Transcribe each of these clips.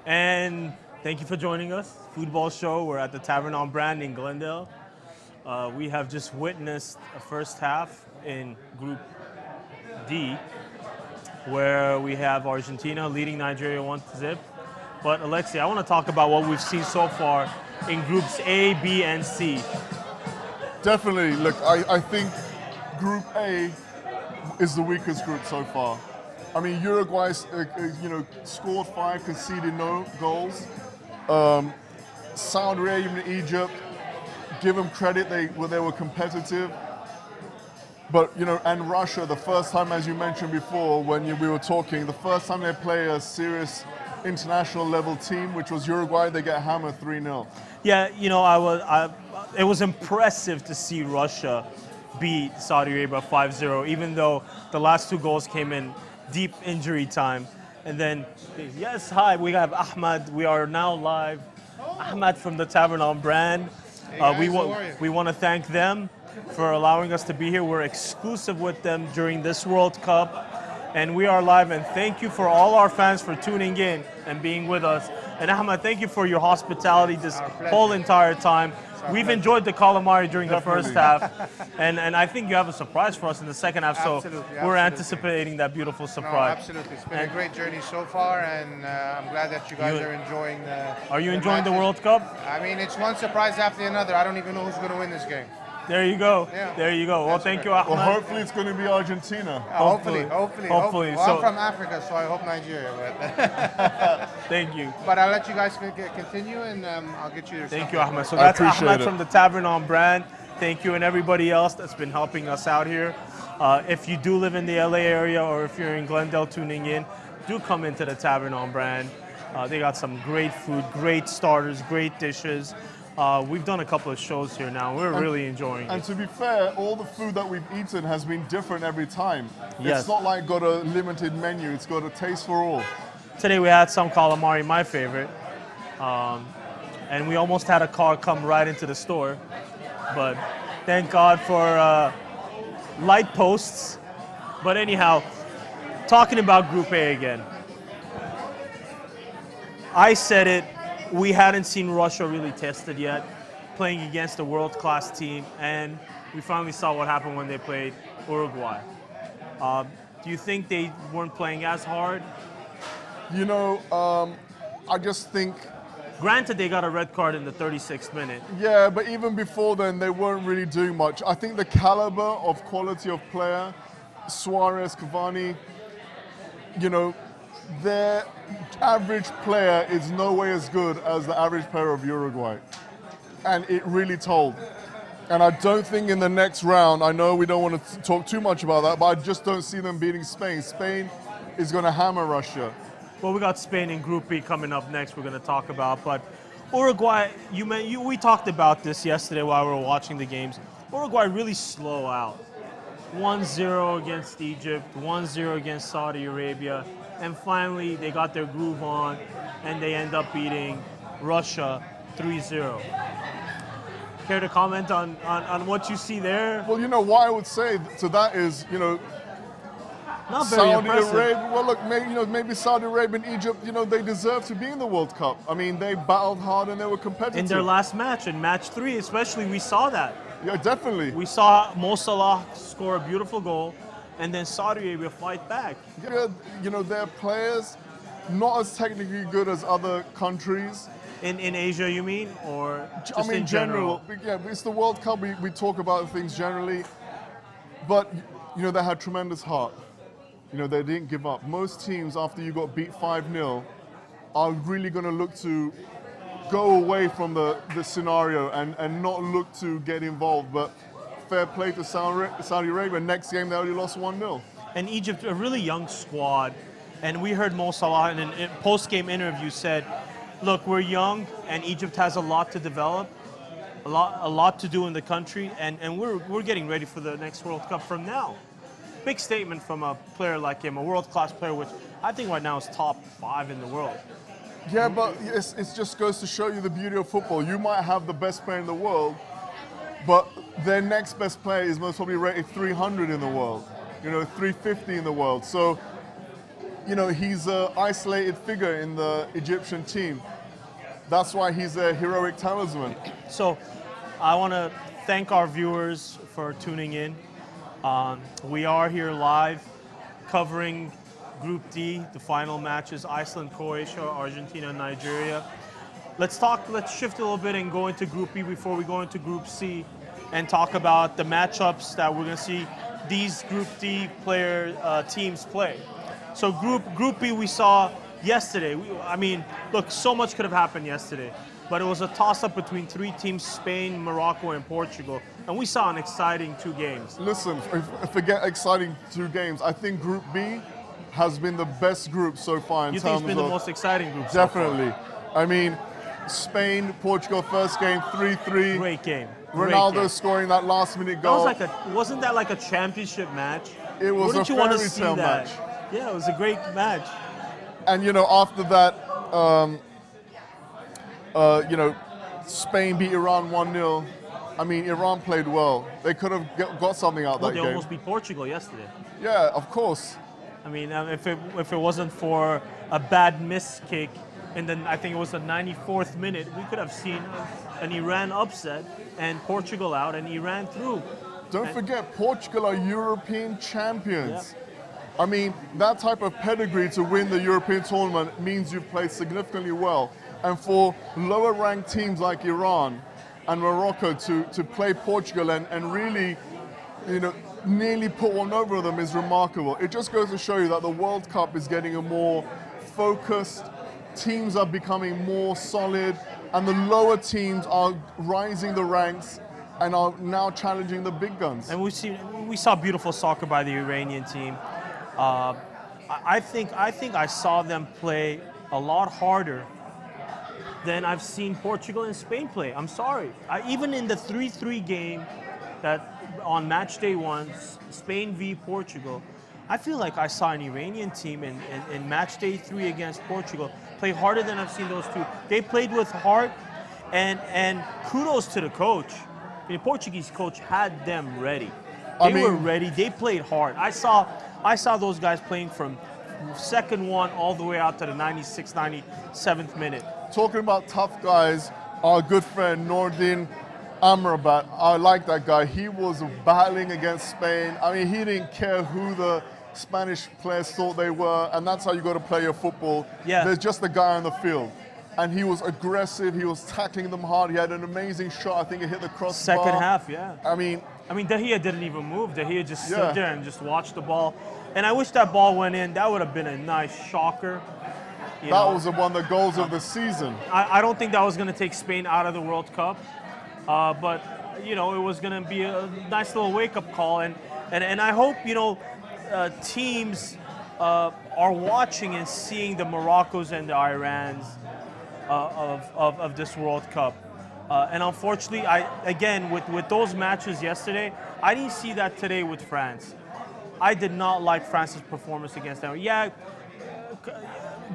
And thank you for joining us. Football show. We're at the Tavern on Brand in Glendale. We have just witnessed a first half in Group D, where we have Argentina leading Nigeria 1-0. But Alexi, I want to talk about what we've seen so far in Groups A, B, and C. Definitely. Look, I think Group A is the weakest group so far. I mean, Uruguay, scored 5, conceded no goals. Saudi Arabia and Egypt, give them credit, they were competitive. But, and Russia, the first time, as you mentioned before, when we were talking, the first time they play a serious international level team, which was Uruguay, they get hammered 3-0. Yeah, it was impressive to see Russia beat Saudi Arabia 5-0, even though the last 2 goals came in deep injury time. And then, yes, hi, we have Ahmad. We are now live. Ahmad from the Tavern on Brand. Hey we want to thank them for allowing us to be here. We're exclusive with them during this World Cup. And we are live, and thank you for all our fans for tuning in and being with us. And Ahmad, thank you for your hospitality this whole entire time. We've enjoyed the calamari during the first half, and I think you have a surprise for us in the second half, so we're anticipating that beautiful surprise. No, absolutely. It's been a great journey so far, and I'm glad that you guys are enjoying the Are you enjoying the matches. World Cup? I mean, it's one surprise after another. I don't even know who's going to win this game. There you go. Yeah. There you go. Well, thank you, Ahmad. Well, hopefully it's going to be Argentina. Hopefully. Well, I'm from Africa, so I hope Nigeria. But Thank you. But I'll let you guys continue, and I'll get you your Thank stuff. you, Ahmad. So I that's appreciate Ahmad it. from the Tavern on Brand. Thank you, and everybody else that's been helping us out here. If you do live in the LA area, or if you're in Glendale tuning in, do come into the Tavern on Brand. They got some great food, great starters, great dishes. We've done a couple of shows here now. We're really enjoying And it. to be fair, all the food that we've eaten has been different every time. Yes. It's not like got a limited menu. It's got a taste for all. Today we had some calamari, my favorite. And we almost had a car come right into the store. But thank God for light posts. But anyhow, talking about Group A again. I said it. We hadn't seen Russia really tested yet, playing against a world-class team, and we finally saw what happened when they played Uruguay. Do you think they weren't playing as hard? I just think, Granted, they got a red card in the 36th minute. yeah, but even before then, they weren't really doing much. I think the caliber of quality of player, Suarez, Cavani, their average player is no way as good as the average player of Uruguay. And it really told. And I don't think in the next round, I know we don't want to talk too much about that, but I just don't see them beating Spain. Spain is going to hammer Russia. Well, we got Spain in Group B coming up next we're going to talk about. But Uruguay, we talked about this yesterday while we were watching the games. Uruguay really slow out. 1-0 against Egypt, 1-0 against Saudi Arabia. And finally, they got their groove on, and they end up beating Russia 3-0. Care to comment on what you see there? Well, what I would say to that is, Not very Saudi impressive. Arabia, well, look, maybe Saudi Arabia and Egypt, they deserve to be in the World Cup. I mean, they battled hard and they were competitive. In their last match, in match 3 especially, we saw that. Yeah, definitely. We saw Mo Salah score a beautiful goal, and then Saudi Arabia fight back. Yeah, their players, not as technically good as other countries. In Asia, you mean? Or just I mean, in general? Yeah, it's the World Cup. We talk about things generally. But, they had tremendous heart. They didn't give up. Most teams, after you got beat 5-0, are really going to look to go away from the scenario and not look to get involved. But fair play to Saudi Arabia. Next game, they only lost 1-0. And Egypt, a really young squad. And we heard Mo Salah in a post-game interview said, look, we're young, and Egypt has a lot to develop, a lot to do in the country, and we're getting ready for the next World Cup from now. Big statement from a player like him, a world-class player, which I think right now is top 5 in the world. Yeah, but it just goes to show you the beauty of football. You might have the best player in the world, but their next best player is most probably rated 300 in the world, 350 in the world. So you know, he's an isolated figure in the Egyptian team. That's why he's a heroic talisman. So I want to thank our viewers for tuning in. We are here live covering Group D, the final matches, Iceland, Croatia, Argentina, and Nigeria. Let's shift a little bit and go into Group B before we go into Group C and talk about the matchups that we're going to see these Group D teams play. So Group B we saw yesterday. I mean, look, so much could have happened yesterday, but it was a toss-up between three teams, Spain, Morocco, and Portugal, and we saw an exciting 2 games. Listen, forget exciting 2 games. I think Group B has been the best group so far in terms of... You think it's been the most exciting group Definitely. so far? I mean, Spain, Portugal, first game, 3-3. Great game. Ronaldo scoring that last-minute goal. Wasn't that like a championship match? It was Wouldn't a you want to fairy see tale that? match. Yeah, it was a great match. And, you know, after that, you know, Spain beat Iran 1-0. I mean, Iran played well. They could have got something out of that game. They almost beat Portugal yesterday. Yeah, of course. I mean, if it wasn't for a bad miss kick, and then I think it was the 94th minute, we could have seen an Iran upset and Portugal out and Iran through. Don't forget, Portugal are European champions. Yeah. I mean, that type of pedigree to win the European tournament means you've played significantly well. And for lower ranked teams like Iran and Morocco to play Portugal and really, you know, nearly put one over them is remarkable. It just goes to show you that the World Cup is getting a more focused, teams are becoming more solid, and the lower teams are rising the ranks and are now challenging the big guns. And we saw beautiful soccer by the Iranian team. I think I saw them play a lot harder than I've seen Portugal and Spain play. I'm sorry. Even in the 3-3 game that on match day 1, Spain v Portugal, I feel like I saw an Iranian team in match day 3 against Portugal play harder than I've seen those two. They played with heart, and kudos to the coach. The Portuguese coach had them ready. They were ready. They played hard. I saw those guys playing from second one all the way out to the 96th, 97th minute. Talking about tough guys, our good friend Nordin Amrabat, I like that guy. He was battling against Spain. I mean, he didn't care who the Spanish players thought they were, and that's how you got to play your football. Yeah. There's just a guy on the field. And he was aggressive, he was tackling them hard, he had an amazing shot, I think it hit the crossbar. Second half, yeah. I mean, De Gea didn't even move. De Gea just stood there and just watched the ball. And I wish that ball went in. That would have been a nice shocker. That was one of the goals of the season. I don't think that was going to take Spain out of the World Cup. But, you know, it was going to be a nice little wake-up call. And I hope, you know, teams are watching and seeing the Moroccos and the Irans of this World Cup. And unfortunately, again, with those matches yesterday, I didn't see that today with France. I did not like France's performance against them. Yeah,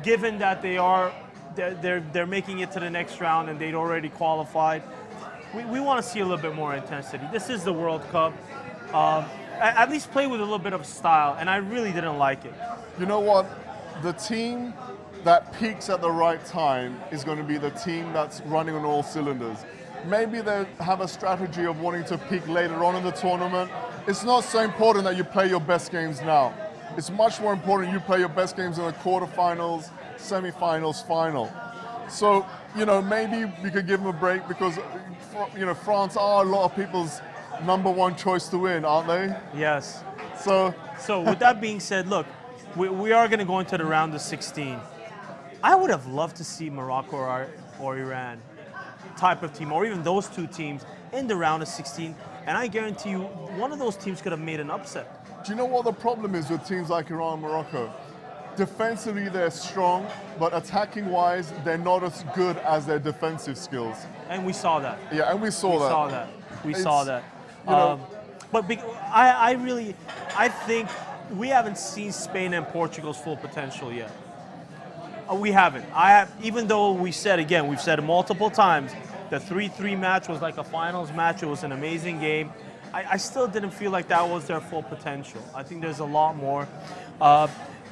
given that they're making it to the next round and they'd already qualified, we want to see a little bit more intensity. This is the World Cup. At least play with a little bit of style, and I really didn't like it. You know what? The team that peaks at the right time is going to be the team that's running on all cylinders. Maybe they have a strategy of wanting to peak later on in the tournament. It's not so important that you play your best games now. It's much more important you play your best games in the quarterfinals, semifinals, final. So, you know, maybe we could give them a break because, you know, France are a lot of people's #1 choice to win, aren't they? Yes. So with that being said, look, we are going to go into the round of 16. I would have loved to see Morocco or Iran type of team, or even those two teams in the round of 16. And I guarantee you, one of those teams could have made an upset. Do you know what the problem is with teams like Iran and Morocco? Defensively, they're strong, but attacking-wise, they're not as good as their defensive skills. And we saw that. Yeah, and we saw that. We saw that. You know, but I think we haven't seen Spain and Portugal's full potential yet. We haven't. Even though we've said it multiple times, the 3-3 match was like a finals match. It was an amazing game. I still didn't feel like that was their full potential. I think there's a lot more.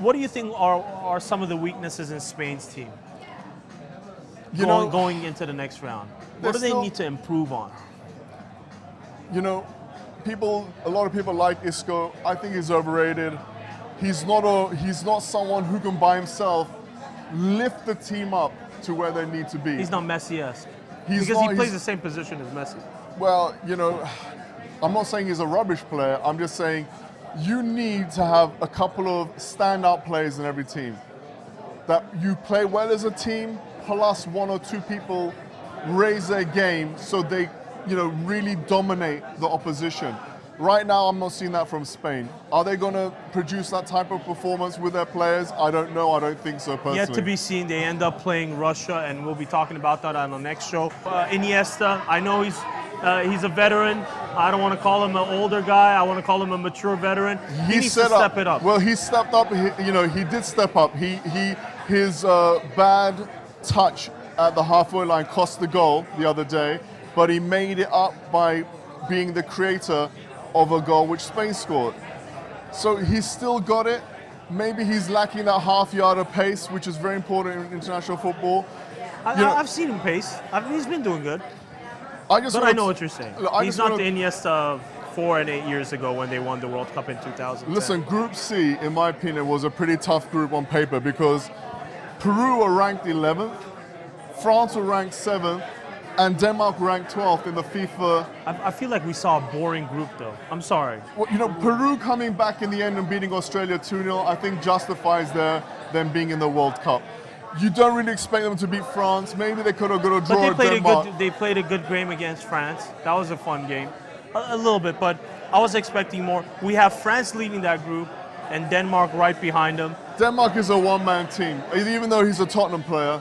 What do you think are some of the weaknesses in Spain's team going into the next round? What do they need to improve on? You know, a lot of people like Isco. I think he's overrated. He's not someone who can by himself lift the team up to where they need to be. He's not Messi-esque. Because he plays the same position as Messi. Well, you know, I'm not saying he's a rubbish player. I'm just saying you need to have a couple of standout players in every team. That you play well as a team, plus one or two people raise their game so they, you know, really dominate the opposition. Right now, I'm not seeing that from Spain. Are they going to produce that type of performance with their players? I don't know. I don't think so, personally. Yet to be seen. They end up playing Russia, and we'll be talking about that on the next show. Iniesta, I know he's a veteran. I don't want to call him an older guy. I want to call him a mature veteran. He needs to step it up. Well, he stepped up. He did step up. His bad touch at the halfway line cost the goal the other day, but he made it up by being the creator of a goal which Spain scored. So he's still got it. Maybe he's lacking that half yard of pace, which is very important in international football. I've seen him pace. He's been doing good. I know what you're saying. He's not the Iniesta of 4 and 8 years ago when they won the World Cup in 2010. Listen, Group C, in my opinion, was a pretty tough group on paper because Peru were ranked 11th, France were ranked 7th, and Denmark ranked 12th in the FIFA. I feel like we saw a boring group, though. I'm sorry. Well, you know, Peru coming back in the end and beating Australia 2-0, I think justifies them being in the World Cup. You don't really expect them to beat France. Maybe they could have got a draw at Denmark. They played a good game against France. That was a fun game. A little bit, but I was expecting more. We have France leading that group and Denmark right behind them. Denmark is a one-man team. Even though he's a Tottenham player,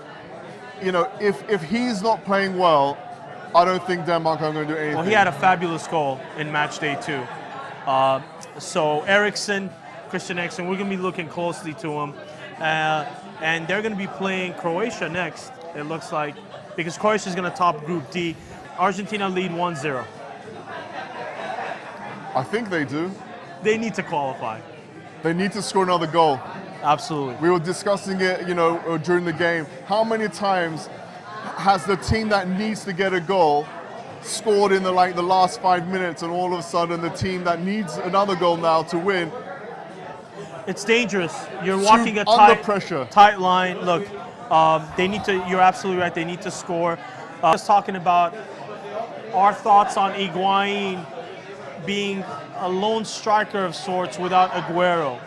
you know, if he's not playing well, I don't think Denmark are going to do anything. Well, he had a fabulous goal in match day 2. So Christian Eriksen, we're going to be looking closely to him. And they're going to be playing Croatia next, it looks like, because Croatia is going to top Group D. Argentina lead 1-0. I think they do. They need to qualify. They need to score another goal. Absolutely. We were discussing it, you know, during the game. How many times has the team that needs to get a goal scored in the last 5 minutes, and all of a sudden the team that needs another goal now to win? It's dangerous. You're walking a tight line. Look, they need to. You're absolutely right. They need to score. Just talking about our thoughts on Higuain being a lone striker of sorts without Aguero.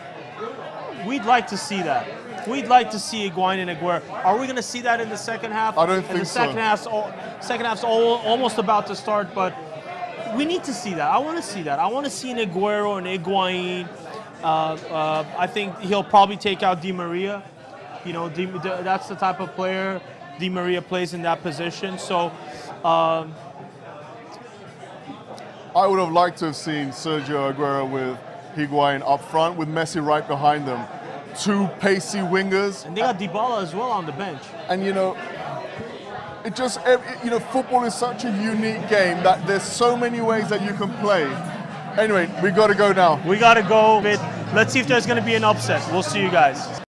We'd like to see that. We'd like to see Higuain and Aguero. Are we going to see that in the second half? I don't think the second half's almost about to start, but we need to see that. I want to see that. I want to see an Aguero and Higuain. I think he'll probably take out Di Maria. You know, that's the type of player Di Maria plays in that position. So I would have liked to have seen Sergio Aguero with Higuain up front, with Messi right behind them. 2 pacey wingers. And they got Dybala as well on the bench. And you know, football is such a unique game that there's so many ways that you can play. Anyway, we got to go now. We got to go. Let's see if there's going to be an upset. We'll see you guys.